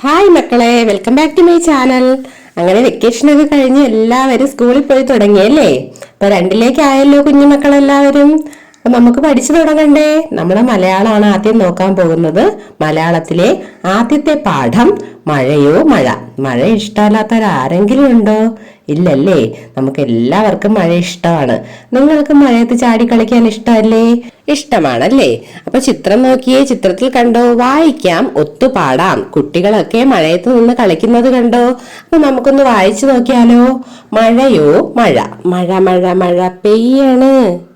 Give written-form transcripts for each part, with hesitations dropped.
Hi മക്കളെ, welcome back to my channel. അങ്ങനെ വെക്കേഷനൊക്കെ കഴിഞ്ഞ് എല്ലാവരും സ്കൂളിൽ പോയി തുടങ്ങിയല്ലേ? അപ്പൊ 2ലേക്ക് ആയല്ലോ കുഞ്ഞുമക്കളെല്ലാവരും. അപ്പൊ നമുക്ക് പഠിച്ചു തുടങ്ങണ്ടേ? നമ്മളെ മലയാളമാണ് ആദ്യം നോക്കാൻ പോകുന്നത്. മലയാളത്തിലെ ആദ്യത്തെ പാഠം മഴയോ മഴ. മഴ ഇഷ്ടമല്ലാത്തവരാരെങ്കിലും ഉണ്ടോ? ഇല്ലല്ലേ? നമുക്ക് എല്ലാവർക്കും മഴ ഇഷ്ടമാണ്. നിങ്ങൾക്ക് മഴയത്ത് ചാടി കളിക്കാൻ ഇഷ്ടമല്ലേ? ഇഷ്ടമാണല്ലേ? അപ്പൊ ചിത്രം നോക്കിയേ, ചിത്രത്തിൽ കണ്ടോ? വായിക്കാം, ഒത്തുപാടാം. കുട്ടികളൊക്കെ മഴയത്ത് നിന്ന് കളിക്കുന്നത് കണ്ടോ? അപ്പൊ നമുക്കൊന്ന് വായിച്ചു നോക്കിയാലോ? മഴയോ മഴ. മഴ മഴ മഴ പെയ്യണ്,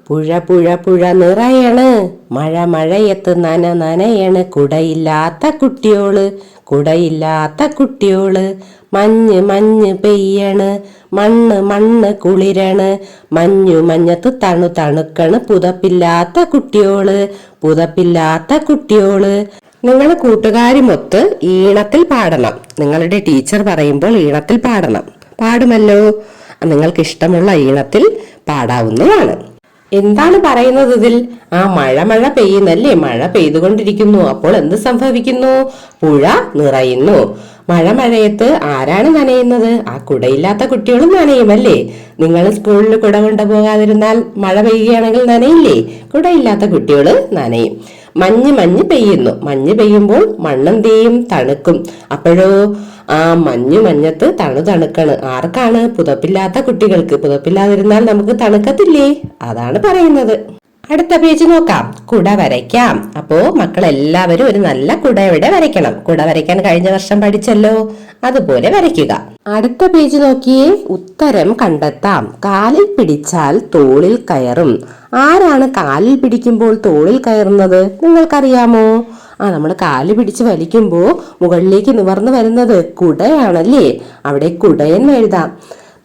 പുഴ പുഴ പുഴ നിറയണ്, മഴ മഴയത്ത് നനയണ്, കുടയില്ലാത്ത കുട്ടിയോള് കുടയില്ലാത്ത കുട്ടിയോള്, മഞ്ഞ് മഞ്ഞ് പെയ്യണ്, മണ്ണ് മണ്ണ് കുളിരണ്, മഞ്ഞത്ത് തണുക്കണ്, പുതപ്പില്ലാത്ത കുട്ടിയോള് പുതപ്പില്ലാത്ത കുട്ടിയോള്. നിങ്ങൾ കൂട്ടുകാരുമൊത്ത് ഈണത്തിൽ പാടണം. നിങ്ങളുടെ ടീച്ചർ പറയുമ്പോൾ ഈണത്തിൽ പാടണം. പാടുമല്ലോ? നിങ്ങൾക്ക് ഇഷ്ടമുള്ള ഈണത്തിൽ പാടാവുന്നതാണ്. എന്താണ് പറയുന്നത് ഇതിൽ? മഴ മഴ പെയ്യുന്നല്ലേ? മഴ പെയ്തുകൊണ്ടിരിക്കുന്നു. അപ്പോൾ എന്ത് സംഭവിക്കുന്നു? പുഴ നിറയുന്നു. മഴയത്ത് ആരാണ് നനയുന്നത്? ആ കുടയില്ലാത്ത കുട്ടികളും നനയുമല്ലേ? നിങ്ങൾ സ്കൂളിൽ കുട കൊണ്ടുപോകാതിരുന്നാൽ മഴ പെയ്യുകയാണെങ്കിൽ നനയില്ലേ? കുടയില്ലാത്ത കുട്ടികൾ നനയും. മഞ്ഞ് പെയ്യുന്നു. മഞ്ഞ് പെയ്യുമ്പോൾ മണ്ണെന്ത് ചെയ്യും? തണുക്കും. അപ്പോഴോ മഞ്ഞത്ത് തണുക്കണ്. ആർക്കാണ്? പുതപ്പില്ലാത്ത കുട്ടികൾക്ക്. പുതപ്പില്ലാതിരുന്നാൽ നമുക്ക് തണുക്കത്തില്ലേ? അതാണ് പറയുന്നത്. അടുത്ത പേജ് നോക്കാം. കുട വരയ്ക്കാം. അപ്പോ മക്കളെല്ലാവരും ഒരു നല്ല കുട ഇവിടെ വരയ്ക്കണം. കുട വരയ്ക്കാൻ കഴിഞ്ഞ വർഷം പഠിച്ചല്ലോ, അതുപോലെ വരയ്ക്കുക. അടുത്ത പേജ് നോക്കിയേ. ഉത്തരം കണ്ടെത്താം. കാലിൽ പിടിച്ചാൽ തോളിൽ കയറും. ആരാണ് കാലിൽ പിടിക്കുമ്പോൾ തോളിൽ കയറുന്നത്? നിങ്ങൾക്കറിയാമോ? നമ്മൾ കാല് പിടിച്ച് വലിക്കുമ്പോ മുകളിലേക്ക് നിവർന്നു വരുന്നത് കുടയാണല്ലേ? അവിടെ കുടയെന്ന് എഴുതാം.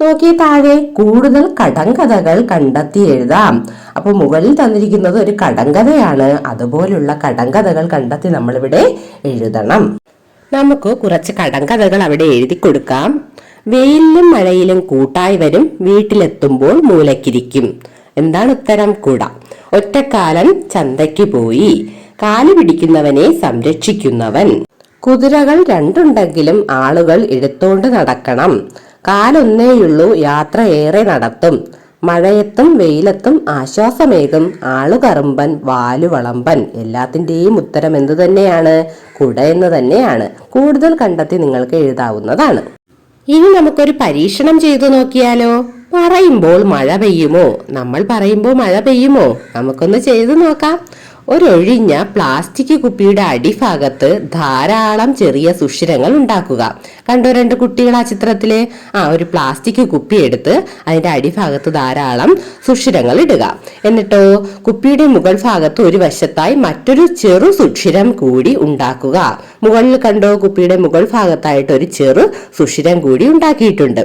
നോക്കി താഴെ കൂടുതൽ കടങ്കഥകൾ കണ്ടെത്തി എഴുതാം. അപ്പൊ മുകളിൽ തന്നിരിക്കുന്നത് ഒരു കടങ്കഥയാണ്. അതുപോലുള്ള കടങ്കഥകൾ കണ്ടെത്തി നമ്മളിവിടെ എഴുതണം. നമുക്ക് കുറച്ച് കടങ്കഥകൾ അവിടെ എഴുതി കൊടുക്കാം. വെയിലിലും മഴയിലും കൂട്ടായി വരും, വീട്ടിലെത്തുമ്പോൾ മൂലക്കിരിക്കും. എന്താണ് ഉത്തരം? കുട. ഒറ്റക്കാലൻ ചന്തയ്ക്ക് പോയി, കാല് പിടിക്കുന്നവനെ സംരക്ഷിക്കുന്നവൻ. കുതിരകൾ 2 ആളുകൾ എടുത്തോണ്ട് നടക്കണം, കാലൊന്നേയുള്ളൂ യാത്ര ഏറെ നടത്തും, മഴയത്തും വെയിലത്തും ആശ്വാസമേകും, ആളുകറുമ്പൻ വാലുവളമ്പൻ. എല്ലാത്തിന്റെയും ഉത്തരം എന്തു തന്നെയാണ്? കുട എന്ന് തന്നെയാണ്. കൂടുതൽ കണ്ടെത്തി നിങ്ങൾക്ക് എഴുതാവുന്നതാണ്. ഇനി നമുക്കൊരു പരീക്ഷണം ചെയ്തു നോക്കിയാലോ? പറയുമ്പോൾ മഴ പെയ്യുമോ? നമ്മൾ പറയുമ്പോൾ മഴ പെയ്യുമോ? നമുക്കൊന്ന് ചെയ്തു നോക്കാം. ഒരൊഴിഞ്ഞ പ്ലാസ്റ്റിക് കുപ്പിയുടെ അടിഭാഗത്ത് ധാരാളം ചെറിയ സുഷിരങ്ങൾ ഉണ്ടാക്കുക. കണ്ടോ 2 കുട്ടികൾ ആ ചിത്രത്തില്? ഒരു പ്ലാസ്റ്റിക് കുപ്പി എടുത്ത് അതിന്റെ അടിഭാഗത്ത് ധാരാളം സുഷിരങ്ങൾ ഇടുക. എന്നിട്ടോ കുപ്പിയുടെ മുകൾ ഭാഗത്ത് ഒരു വശത്തായി മറ്റൊരു ചെറു സുഷിരം കൂടി ഉണ്ടാക്കുക. മുകളിൽ കണ്ടോ, കുപ്പിയുടെ മുകൾ ഭാഗത്തായിട്ട് ഒരു ചെറു സുഷിരം കൂടി ഉണ്ടാക്കിയിട്ടുണ്ട്.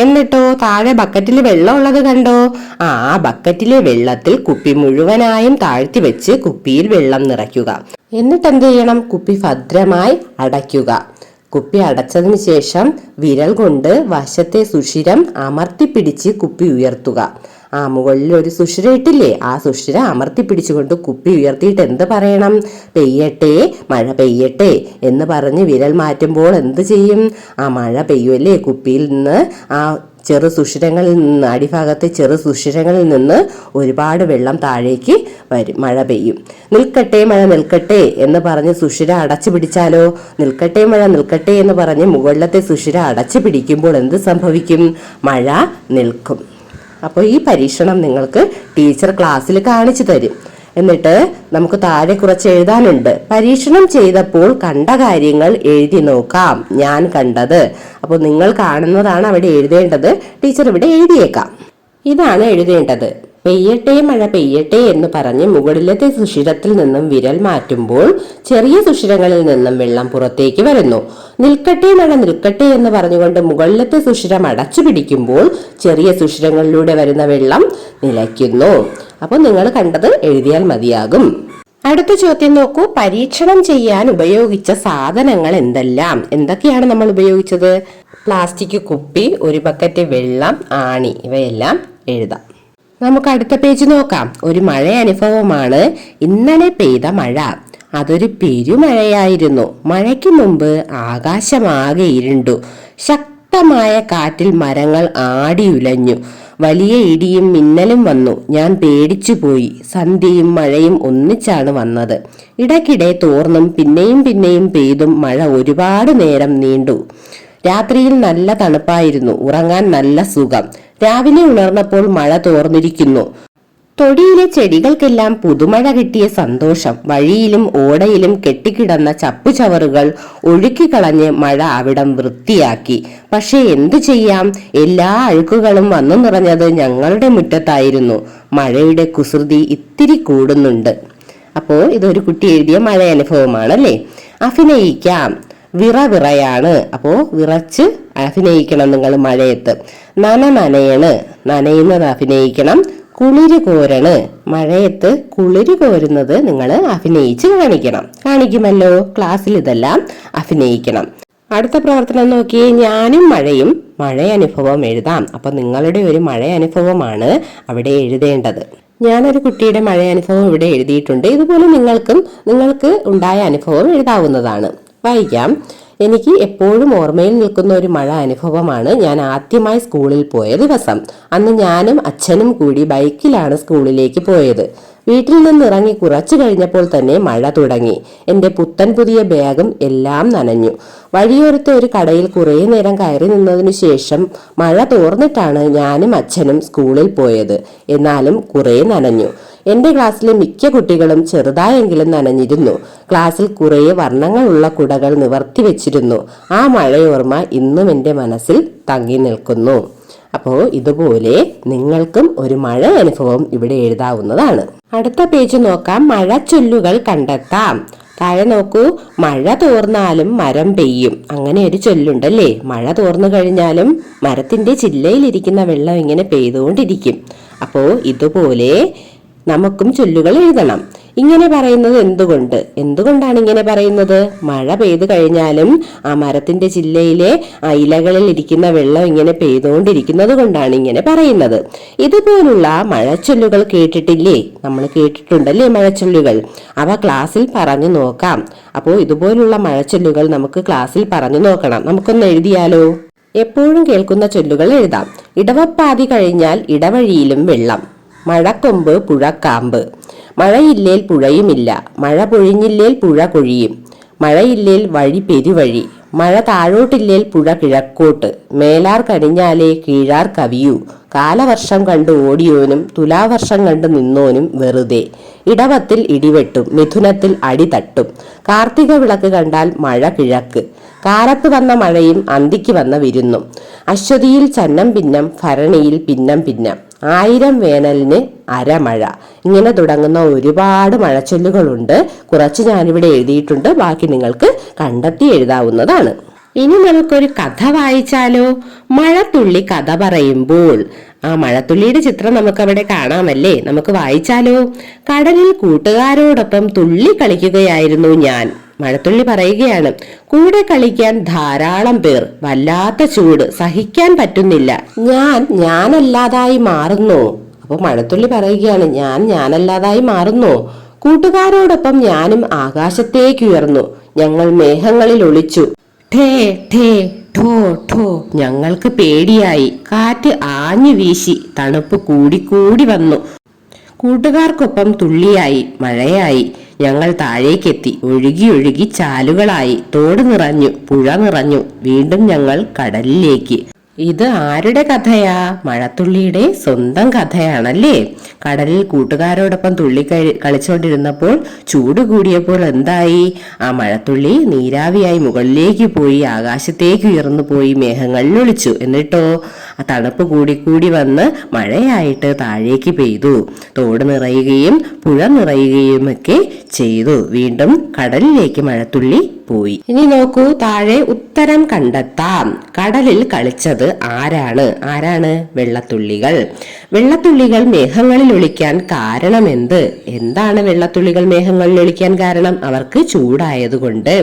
എന്നിട്ടോ താഴെ ബക്കറ്റിൽ വെള്ളം ഉള്ളത് കണ്ടോ? ആ ബക്കറ്റിലെ വെള്ളത്തിൽ കുപ്പി മുഴുവനായും താഴ്ത്തി വെച്ച് കുപ്പിയിൽ വെള്ളം നിറയ്ക്കുക. എന്നിട്ട് എന്ത് ചെയ്യണം? കുപ്പി ഭദ്രമായി അടയ്ക്കുക. കുപ്പി അടച്ചതിന് ശേഷം വിരൽ കൊണ്ട് വശത്തെ സുഷിരം അമർത്തിപ്പിടിച്ച് കുപ്പി ഉയർത്തുക. മുകളിൽ ഒരു സുഷിര ഇട്ടില്ലേ? ആ സുഷിര അമർത്തി പിടിച്ചുകൊണ്ട് കുപ്പി ഉയർത്തിയിട്ട് എന്ത് പറയണം? പെയ്യട്ടെ, മഴ പെയ്യട്ടെ എന്ന് പറഞ്ഞ് വിരൽ മാറ്റുമ്പോൾ എന്ത് ചെയ്യും? മഴ പെയ്യുമല്ലേ? കുപ്പിയിൽ നിന്ന് ചെറു സുഷിരങ്ങളിൽ നിന്ന്, അടിഭാഗത്തെ ചെറു സുഷിരങ്ങളിൽ നിന്ന് ഒരുപാട് വെള്ളം താഴേക്ക് വരും. മഴ പെയ്യും. നിൽക്കട്ടെ മഴ നിൽക്കട്ടെ എന്ന് പറഞ്ഞ് സുഷിര അടച്ചു പിടിച്ചാലോ? നിൽക്കട്ടെ മഴ നിൽക്കട്ടെ എന്ന് പറഞ്ഞ് മുകളിലത്തെ സുഷിര അടച്ചു പിടിക്കുമ്പോൾ എന്ത് സംഭവിക്കും? മഴ നിൽക്കും. അപ്പോൾ ഈ പരീക്ഷണം നിങ്ങൾക്ക് ടീച്ചർ ക്ലാസ്സിൽ കാണിച്ചു തരും. എന്നിട്ട് നമുക്ക് താഴെ കുറച്ച് എഴുതാനുണ്ട്. പരീക്ഷണം ചെയ്തപ്പോൾ കണ്ട കാര്യങ്ങൾ എഴുതി നോക്കാം. ഞാൻ കണ്ടത്. അപ്പോൾ നിങ്ങൾ കാണുന്നതാണ് അവിടെ എഴുതേണ്ടത്. ടീച്ചർ ഇവിടെ എഴുതിയേക്കാം. ഇതാണ് എഴുതേണ്ടത്. പെയ്യട്ടെ മഴ പെയ്യട്ടെ എന്ന് പറഞ്ഞ് മുകളിലത്തെ സുഷിരത്തിൽ നിന്നും വിരൽ മാറ്റുമ്പോൾ ചെറിയ സുഷിരങ്ങളിൽ നിന്നും വെള്ളം പുറത്തേക്ക് വരുന്നു. നിൽക്കട്ടെ മഴ നിൽക്കട്ടെ എന്ന് പറഞ്ഞുകൊണ്ട് മുകളിലത്തെ സുഷിരം അടച്ചു പിടിക്കുമ്പോൾ ചെറിയ സുഷിരങ്ങളിലൂടെ വരുന്ന വെള്ളം നിലയ്ക്കുന്നു. അപ്പോൾ നിങ്ങൾ കണ്ടത് എഴുതിയാൽ മതിയാകും. അടുത്ത ചോദ്യം നോക്കൂ. പരീക്ഷണം ചെയ്യാൻ ഉപയോഗിച്ച സാധനങ്ങൾ എന്തെല്ലാം? എന്തൊക്കെയാണ് നമ്മൾ ഉപയോഗിച്ചത്? പ്ലാസ്റ്റിക് കുപ്പി, ഒരു ബക്കറ്റ് വെള്ളം, ആണി, ഇവയെല്ലാം എഴുതാം. നമുക്ക് അടുത്ത പേജ് നോക്കാം. ഒരു മഴ അനുഭവമാണ് ഇന്നലെ പെയ്ത മഴ. അതൊരു പെരുമഴയായിരുന്നു. മഴയ്ക്ക് മുമ്പ് ആകാശമാകെ ഇരുണ്ടു. ശക്തമായ കാറ്റിൽ മരങ്ങൾ ആടിയുലഞ്ഞു. വലിയ ഇടിയും മിന്നലും വന്നു. ഞാൻ പേടിച്ചുപോയി. സന്ധ്യയും മഴയും ഒന്നിച്ചാണ് വന്നത്. ഇടയ്ക്കിടെ തോർന്നും പിന്നെയും പിന്നെയും പെയ്തും മഴ ഒരുപാട് നേരം നീണ്ടു. രാത്രിയിൽ നല്ല തണുപ്പായിരുന്നു. ഉറങ്ങാൻ നല്ല സുഖം. രാവിലെ ഉണർന്നപ്പോൾ മഴ തോർന്നിരിക്കുന്നു. തൊടിയിലെ ചെടികൾക്കെല്ലാം പുതുമഴ കിട്ടിയ സന്തോഷം. വഴിയിലും ഓടയിലും കെട്ടിക്കിടന്ന ചപ്പുചവറുകൾ ഒഴുക്കിക്കളഞ്ഞ് മഴ അവിടം വൃത്തിയാക്കി. പക്ഷെ എന്തു ചെയ്യാം, എല്ലാ അഴുക്കുകളും വന്നു നിറഞ്ഞത് ഞങ്ങളുടെ മുറ്റത്തായിരുന്നു. മഴയുടെ കുസൃതി ഇത്തിരി കൂടുന്നുണ്ട്. അപ്പോ ഇതൊരു കുട്ടി എഴുതിയ മഴ അനുഭവമാണല്ലേ. അഭിനയിക്കാം. വിറയാണ്. അപ്പോ വിറച്ച് അഭിനയിക്കണം നിങ്ങൾ മഴയത്ത്. നനയണ്, നനയുന്നത് അഭിനയിക്കണം. കുളിര് കോരണ്, മഴയത്ത് കുളിര് കോരുന്നത് നിങ്ങൾ അഭിനയിച്ച് കാണിക്കുമല്ലോ. ക്ലാസ്സിൽ ഇതെല്ലാം അഭിനയിക്കണം. അടുത്ത പ്രവർത്തനം നോക്കിയേ. ഞാനും മഴയും മഴ അനുഭവം എഴുതാം. അപ്പൊ നിങ്ങളുടെ ഒരു മഴ അനുഭവമാണ് അവിടെ എഴുതേണ്ടത്. ഞാനൊരു കുട്ടിയുടെ മഴ അനുഭവം ഇവിടെ എഴുതിയിട്ടുണ്ട്. ഇതുപോലെ നിങ്ങൾക്ക് ഉണ്ടായ അനുഭവം എഴുതാവുന്നതാണ്. വായിക്കാം. എനിക്ക് എപ്പോഴും ഓർമ്മയിൽ നിൽക്കുന്ന ഒരു മഴ അനുഭവമാണ് ഞാൻ ആദ്യമായി സ്കൂളിൽ പോയ ദിവസം. അന്ന് ഞാനും അച്ഛനും കൂടി ബൈക്കിലാണ് സ്കൂളിലേക്ക് പോയത്. വീട്ടിൽ നിന്ന് ഇറങ്ങി കുറച്ചു കഴിഞ്ഞപ്പോൾ തന്നെ മഴ തുടങ്ങി. എന്റെ പുത്തൻ പുതിയ ബാഗും എല്ലാം നനഞ്ഞു. വഴിയോരത്തെ ഒരു കടയിൽ കുറേ നേരം കയറി നിന്നതിനു ശേഷം മഴ തോർന്നിട്ടാണ് ഞാനും അച്ഛനും സ്കൂളിൽ പോയത്. എന്നാലും കുറേ നനഞ്ഞു. എന്റെ ക്ലാസ്സിലെ മിക്ക കുട്ടികളും ചെറുതായെങ്കിലും നനഞ്ഞിരുന്നു. ക്ലാസ്സിൽ കുറേ വർണ്ണങ്ങളുള്ള കുടകൾ നിവർത്തി വെച്ചിരുന്നു. ആ മഴയോർമ്മ ഇന്നും എന്റെ മനസ്സിൽ തങ്ങി നിൽക്കുന്നു. അപ്പോൾ ഇതുപോലെ നിങ്ങൾക്കും ഒരു മഴ അനുഭവം ഇവിടെ എഴുതാവുന്നതാണ്. അടുത്ത പേജ് നോക്കാം. മഴച്ചൊല്ലുകൾ കണ്ടെത്താം. താഴെ നോക്കൂ. മഴ തോർന്നാലും മരം പെയ്യും. അങ്ങനെ ഒരു ചൊല്ലുണ്ടല്ലേ. മഴ തോർന്നു കഴിഞ്ഞാലും മരത്തിന്റെ ചില്ലയിലിരിക്കുന്ന വെള്ളം ഇങ്ങനെ പെയ്തുകൊണ്ടിരിക്കും. അപ്പോ ഇതുപോലെ നമുക്കും ചൊല്ലുകൾ എഴുതണം. ഇങ്ങനെ പറയുന്നത് എന്തുകൊണ്ടാണ് ഇങ്ങനെ പറയുന്നത്? മഴ പെയ്തു കഴിഞ്ഞാലും ആ മരത്തിന്റെ ചില്ലയിലെ ആ ഇലകളിൽ ഇരിക്കുന്ന വെള്ളം ഇങ്ങനെ പെയ്തുകൊണ്ടിരിക്കുന്നത് കൊണ്ടാണ് ഇങ്ങനെ പറയുന്നത്. ഇതുപോലുള്ള മഴച്ചൊല്ലുകൾ കേട്ടിട്ടില്ലേ? നമ്മൾ കേട്ടിട്ടുണ്ടല്ലേ മഴച്ചൊല്ലുകൾ. അവ ക്ലാസ്സിൽ പറഞ്ഞു നോക്കാം. അപ്പോൾ ഇതുപോലുള്ള മഴച്ചൊല്ലുകൾ നമുക്ക് ക്ലാസ്സിൽ പറഞ്ഞു നോക്കണം. നമുക്കൊന്ന് എഴുതിയാലോ? എപ്പോഴും കേൾക്കുന്ന ചൊല്ലുകൾ എഴുതാം. ഇടവപ്പാതി കഴിഞ്ഞാൽ ഇടവഴിയിലും വെള്ളം. മഴക്കൊമ്പ് പുഴക്കാമ്പ്. മഴയില്ലേൽ പുഴയുമില്ല. മഴ പൊഴിഞ്ഞില്ലേൽ പുഴ കൊഴിയും. മഴയില്ലേൽ വഴി പെരുവഴി. മഴ താഴോട്ടില്ലേൽ പുഴ കിഴക്കോട്ട്. മേലാർ കടിഞ്ഞാലേ കീഴാർ കവിയൂ. കാലവർഷം കണ്ട് ഓടിയോനും തുലാവർഷം കണ്ട് നിന്നോനും വെറുതെ. ഇടവത്തിൽ ഇടിവെട്ടും മിഥുനത്തിൽ അടി തട്ടും. കാർത്തിക വിളക്ക് കണ്ടാൽ മഴ കിഴക്ക്. കാലത്ത് വന്ന മഴയും അന്തിക്ക് വന്ന വിരുന്നും. അശ്വതിയിൽ ചന്നം ഭിന്നം ഭരണിയിൽ ഭിന്നം ഭിന്നം. 1000 വേനലിന് അരമഴ. ഇങ്ങനെ തുടങ്ങുന്ന ഒരുപാട് മഴച്ചൊല്ലുകളുണ്ട്. കുറച്ച് ഞാനിവിടെ എഴുതിയിട്ടുണ്ട്. ബാക്കി നിങ്ങൾക്ക് കണ്ടെത്തി എഴുതാവുന്നതാണ്. ഇനി നമുക്കൊരു കഥ വായിച്ചാലോ? മഴത്തുള്ളി കഥ പറയുമ്പോൾ. ആ മഴത്തുള്ളിയുടെ ചിത്രം നമുക്ക് അവിടെ കാണാമല്ലേ. നമുക്ക് വായിച്ചാലോ? കടലിൽ കൂട്ടുകാരോടൊപ്പം തുള്ളി കളിക്കുകയായിരുന്നു ഞാൻ. മഴത്തുള്ളി പറയുകയാണ്. കൂടെ കളിക്കാൻ ധാരാളം പേർ. വല്ലാത്ത ചൂട്, സഹിക്കാൻ പറ്റുന്നില്ല. ഞാനല്ലാതായി മാറുന്നു. അപ്പൊ മഴത്തുള്ളി പറയുകയാണ്, ഞാനല്ലാതായി മാറുന്നു. കൂട്ടുകാരോടൊപ്പം ഞാനും ആകാശത്തേക്കുയർന്നു. ഞങ്ങൾ മേഘങ്ങളിൽ ഒളിച്ചു. ഠേ ഠേ ഠോ ഠോ. ഞങ്ങൾക്ക് പേടിയായി. കാറ്റ് ആഞ്ഞു വീശി. തണുപ്പ് കൂടിക്കൂടി വന്നു. കൂട്ടുകാർക്കൊപ്പം തുള്ളിയായി മഴയായി. ഞങ്ങൾ താഴേക്കെത്തി. ഒഴുകി ഒഴുകി ചാലുകളായി. തോട് നിറഞ്ഞു, പുഴ നിറഞ്ഞു. വീണ്ടും ഞങ്ങൾ കടലിലേക്ക്. ഇത് ആരുടെ കഥയാ? മഴത്തുള്ളിയുടെ സ്വന്തം കഥയാണല്ലേ. കടലിൽ കൂട്ടുകാരോടൊപ്പം കളിച്ചോണ്ടിരുന്നപ്പോൾ ചൂട് കൂടിയപ്പോൾ എന്തായി? ആ മഴത്തുള്ളി നീരാവിയായി മുകളിലേക്ക് പോയി, ആകാശത്തേക്ക് ഉയർന്നു പോയി, മേഘങ്ങളിൽ ഒളിച്ചു. എന്നിട്ടോ ആ തണുപ്പ് കൂടിക്കൂടി വന്ന് മഴയായിട്ട് താഴേക്ക് പെയ്തു. തോട് നിറയുകയും പുഴ നിറയുകയും ഒക്കെ ചെയ്തു. വീണ്ടും കടലിലേക്ക് മഴത്തുള്ളി പോയി. ഇനി നോക്കൂ, താഴെ ഉത്തരം കണ്ടെത്താം. കടലിൽ കളിച്ചത് ആരാണ്? വെള്ളത്തുള്ളികൾ. വെള്ളത്തുള്ളികൾ മേഘങ്ങളിൽ ഒളിക്കാൻ കാരണമെന്ത്? എന്താണ് വെള്ളത്തുള്ളികൾ മേഘങ്ങളിൽ ഒളിക്കാൻ കാരണം? അവർക്ക് ചൂടായതുകൊണ്ട്.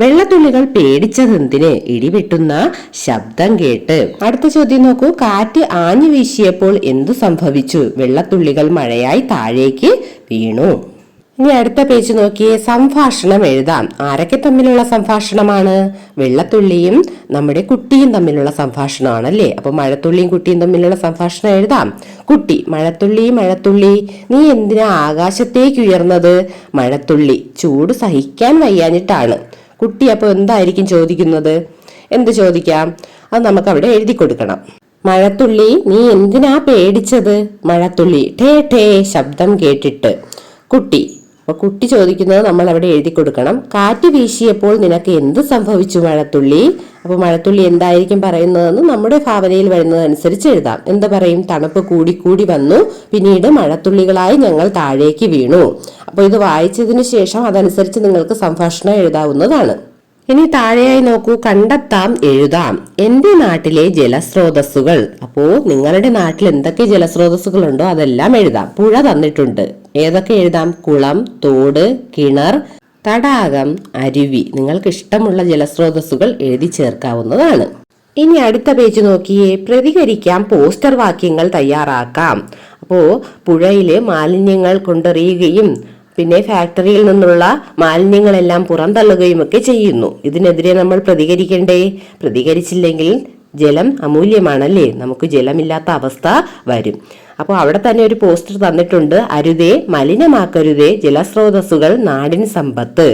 വെള്ളത്തുള്ളികൾ പേടിച്ചതെന്തിന്? ഇടിവെട്ടുന്ന ശബ്ദം കേട്ട്. അടുത്ത ചോദ്യം നോക്കൂ. കാറ്റ് ആഞ്ഞു വീശിയപ്പോൾ എന്തു സംഭവിച്ചു? വെള്ളത്തുള്ളികൾ മഴയായി താഴേക്ക് വീണു. ഇനി അടുത്ത പേജ് നോക്കിയേ. സംഭാഷണം എഴുതാം. ആരൊക്കെ തമ്മിലുള്ള സംഭാഷണമാണ്? വെള്ളത്തുള്ളിയും നമ്മുടെ കുട്ടിയും തമ്മിലുള്ള സംഭാഷണമാണല്ലേ. അപ്പൊ മഴത്തുള്ളിയും കുട്ടിയും തമ്മിലുള്ള സംഭാഷണം എഴുതാം. കുട്ടി: മഴത്തുള്ളി മഴത്തുള്ളി, നീ എന്തിനാ ആകാശത്തേക്ക് ഉയർന്നത്? മഴത്തുള്ളി: ചൂട് സഹിക്കാൻ വയ്യാഞ്ഞിട്ടാണ്. കുട്ടി അപ്പൊ എന്തായിരിക്കും ചോദിക്കുന്നത്? എന്ത് ചോദിക്കാം? അത് നമുക്ക് അവിടെ എഴുതി കൊടുക്കണം. മഴത്തുള്ളി: നീ എന്തിനാ പേടിച്ചത്? മഴത്തുള്ളി: ടേ ടേ ശബ്ദം കേട്ടിട്ട്. കുട്ടി: അപ്പൊ കുട്ടി ചോദിക്കുന്നത് നമ്മൾ അവിടെ എഴുതി കൊടുക്കണം. കാറ്റ് വീശിയപ്പോൾ നിനക്ക് എന്ത് സംഭവിച്ചു മഴത്തുള്ളി? അപ്പൊ മഴത്തുള്ളി എന്തായിരിക്കും പറയുന്നതെന്ന് നമ്മുടെ ഭാവനയിൽ വരുന്നതനുസരിച്ച് എഴുതാം. എന്ത് പറയും? തണുപ്പ് കൂടി കൂടി വന്നു, പിന്നീട് മഴത്തുള്ളികളായി ഞങ്ങൾ താഴേക്ക് വീണു. അപ്പൊ ഇത് വായിച്ചതിന് ശേഷം അതനുസരിച്ച് നിങ്ങൾക്ക് സംഭാഷണം എഴുതാവുന്നതാണ്. ഇനി താഴെയായി നോക്കൂ. കണ്ടെത്താം, എഴുതാം. എന്റെ നാട്ടിലെ ജലസ്രോതസ്സുകൾ. അപ്പോ നിങ്ങളുടെ നാട്ടിൽ എന്തൊക്കെ ജലസ്രോതസ്സുകൾ ഉണ്ടോ അതെല്ലാം എഴുതാം. പുഴ തന്നിട്ടുണ്ട്, ഏതൊക്കെ എഴുതാം? കുളം, തോട്, കിണർ, തടാകം, അരുവി. നിങ്ങൾക്ക് ഇഷ്ടമുള്ള ജലസ്രോതസ്സുകൾ എഴുതി ചേർക്കാവുന്നതാണ്. ഇനി അടുത്ത പേജ് നോക്കിയേ. പ്രതികരിക്കാം, പോസ്റ്റർ വാക്യങ്ങൾ തയ്യാറാക്കാം. അപ്പോ പുഴയില് മാലിന്യങ്ങൾ കൊണ്ടെറിയുകയും പിന്നെ ഫാക്ടറിയിൽ നിന്നുള്ള മാലിന്യങ്ങളെല്ലാം പുറന്തള്ളുകയും ഒക്കെ ചെയ്യുന്നു. ഇതിനെതിരെ നമ്മൾ പ്രതികരിക്കണ്ടേ? പ്രതികരിച്ചില്ലെങ്കിൽ ജലം അമൂല്യമാണല്ലേ, നമുക്ക് ജലമില്ലാത്ത അവസ്ഥ വരും. അപ്പോൾ അവിടെ തന്നെ ഒരു പോസ്റ്റർ തന്നിട്ടുണ്ട്. അരുതേ, മലിനമാക്കരുതേ, ജലസ്രോതസ്സുകൾ നാടിൻ സമ്പത്ത്.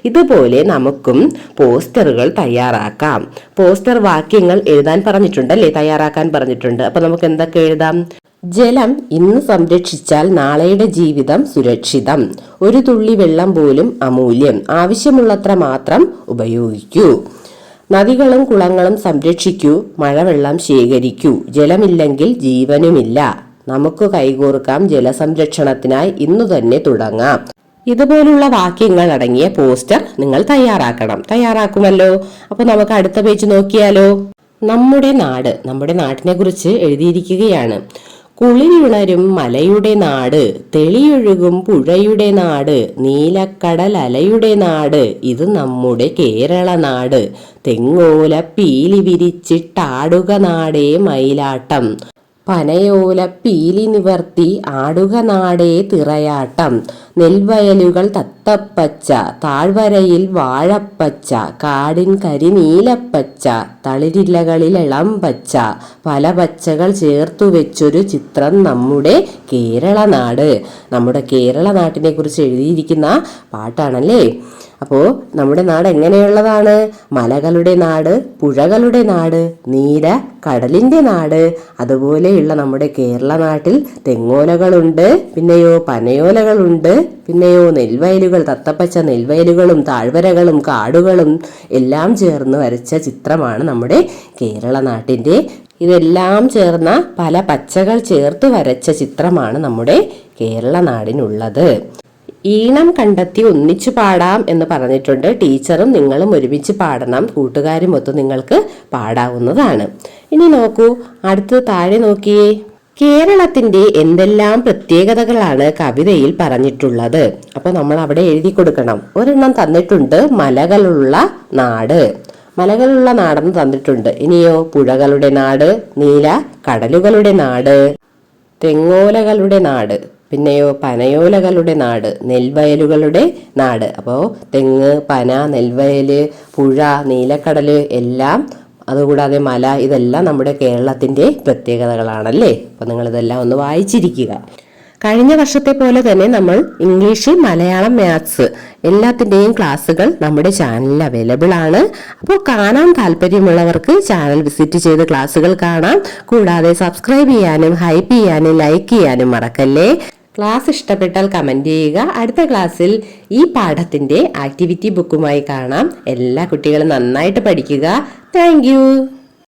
ഇതുപോലെ നമുക്കും പോസ്റ്ററുകൾ തയ്യാറാക്കാം. പോസ്റ്റർ വാക്യങ്ങൾ എഴുതാൻ പറഞ്ഞിട്ടുണ്ടല്ലേ, തയ്യാറാക്കാൻ പറഞ്ഞിട്ടുണ്ട്. അപ്പൊ നമുക്ക് എന്തൊക്കെ എഴുതാം? ജലം ഇന്ന് സംരക്ഷിച്ചാൽ നാളെയുടെ ജീവിതം സുരക്ഷിതം. ഒരു തുള്ളി വെള്ളം പോലും അമൂല്യം. ആവശ്യമുള്ളത്ര മാത്രം ഉപയോഗിക്കൂ. നദികളും കുളങ്ങളും സംരക്ഷിക്കൂ. മഴവെള്ളം ശേഖരിക്കൂ. ജലമില്ലെങ്കിൽ ജീവനുമില്ല. നമുക്ക് കൈകോർക്കാം, ജലസംരക്ഷണത്തിനായി ഇന്നു തന്നെ തുടങ്ങാം. ഇതുപോലുള്ള വാക്യങ്ങൾ അടങ്ങിയ പോസ്റ്റർ നിങ്ങൾ തയ്യാറാക്കണം. തയ്യാറാക്കുമല്ലോ. അപ്പൊ നമുക്ക് അടുത്ത പേജ് നോക്കിയാലോ. നമ്മുടെ നാട്, നമ്മുടെ നാട്ടിനെ കുറിച്ച് എഴുതിയിരിക്കുകയാണ്. കുളിരുണരും മലയുടെ നാട്, തെളിയൊഴുകും പുഴയുടെ നാട്, നീലക്കടൽ അലയുടെ നാട്, ഇത് നമ്മുടെ കേരള നാട്. തെങ്ങോല പീലി വിരിച്ചിട്ടാടുക നാടേ മയിലാട്ടം, പനയോല പീലി നിവർത്തി ആടുക നാടേ തിറയാട്ടം. നെൽവയലുകൾ തത്തപ്പച്ച, താഴ്വരയിൽ വാഴപ്പച്ച, കാടിൻ കരിനീലപ്പച്ച, തളിരിലകളിൽ ഇളം പച്ച, പല പച്ചകൾ ചേർത്തു വെച്ചൊരു ചിത്രം നമ്മുടെ കേരള നാട്. നമ്മുടെ കേരള നാട്ടിനെ കുറിച്ച് എഴുതിയിരിക്കുന്ന പാട്ടാണല്ലേ. അപ്പോൾ നമ്മുടെ നാട് എങ്ങനെയുള്ളതാണ്? മലകളുടെ നാട്, പുഴകളുടെ നാട്, നീല കടലിന്റെ നാട്. അതുപോലെയുള്ള നമ്മുടെ കേരള നാട്ടിൽ തെങ്ങോലകളുണ്ട്, പിന്നെയോ പനയോലകളുണ്ട്, പിന്നെയോ നെൽവയലുകൾ, തത്തപ്പച്ച നെൽവയലുകളും താഴ്വരകളും കാടുകളും എല്ലാം ചേർന്ന് വരച്ച ചിത്രമാണ് നമ്മുടെ കേരള നാട്ടിന്റെ. ഇതെല്ലാം ചേർന്ന പല പച്ചകൾ ചേർത്ത് വരച്ച ചിത്രമാണ് നമ്മുടെ കേരള നാടിനുള്ളത്. ഈണം കണ്ടെത്തി ഒന്നിച്ചു പാടാം എന്ന് പറഞ്ഞിട്ടുണ്ട്. ടീച്ചറും നിങ്ങളും ഒരുമിച്ച് പാടണം. കൂട്ടുകാരുമൊത്ത് നിങ്ങൾക്ക് പാടാവുന്നതാണ്. ഇനി നോക്കൂ, അടുത്ത് താഴെ നോക്കിയേ. കേരളത്തിന്റെ എന്തെല്ലാം പ്രത്യേകതകളാണ് കവിതയിൽ പറഞ്ഞിട്ടുള്ളത്? അപ്പൊ നമ്മൾ അവിടെ എഴുതി കൊടുക്കണം. ഒരെണ്ണം തന്നിട്ടുണ്ട്, മലകളുള്ള നാട്. മലകളുള്ള നാടെന്ന് തന്നിട്ടുണ്ട്. ഇനിയോ പുഴകളുടെ നാട്, നീല കടലുകളുടെ നാട്, തെങ്ങോലകളുടെ നാട്, പിന്നെയോ പനയോലകളുടെ നാട്, നെൽവയലുകളുടെ നാട്. അപ്പോൾ തെങ്ങ്, പന, നെൽവയല്, പുഴ, നീലക്കടല് എല്ലാം, അതുകൂടാതെ മല, ഇതെല്ലാം നമ്മുടെ കേരളത്തിന്റെ പ്രത്യേകതകളാണല്ലേ. അപ്പോൾ നിങ്ങൾ ഇതെല്ലാം ഒന്ന് വായിച്ചിരിക്കുക. കഴിഞ്ഞ വർഷത്തെ പോലെ തന്നെ നമ്മൾ ഇംഗ്ലീഷ്, മലയാളം, മാത്സ് എല്ലാത്തിൻ്റെയും ക്ലാസ്സുകൾ നമ്മുടെ ചാനലിൽ അവൈലബിൾ ആണ്. അപ്പോൾ കാണാൻ താല്പര്യമുള്ളവർക്ക് ചാനൽ വിസിറ്റ് ചെയ്ത് ക്ലാസ്സുകൾ കാണാം. കൂടാതെ സബ്സ്ക്രൈബ് ചെയ്യാനും ഹൈപ്പ് ചെയ്യാനും ലൈക്ക് ചെയ്യാനും മറക്കല്ലേ. ക്ലാസ് ഇഷ്ടപ്പെട്ടാൽ കമന്റ് ചെയ്യുക. അടുത്ത ക്ലാസ്സിൽ ഈ പാഠത്തിന്റെ ആക്ടിവിറ്റി ബുക്കുമായി കാണാം. എല്ലാ കുട്ടികളും നന്നായിട്ട് പഠിക്കുക. താങ്ക്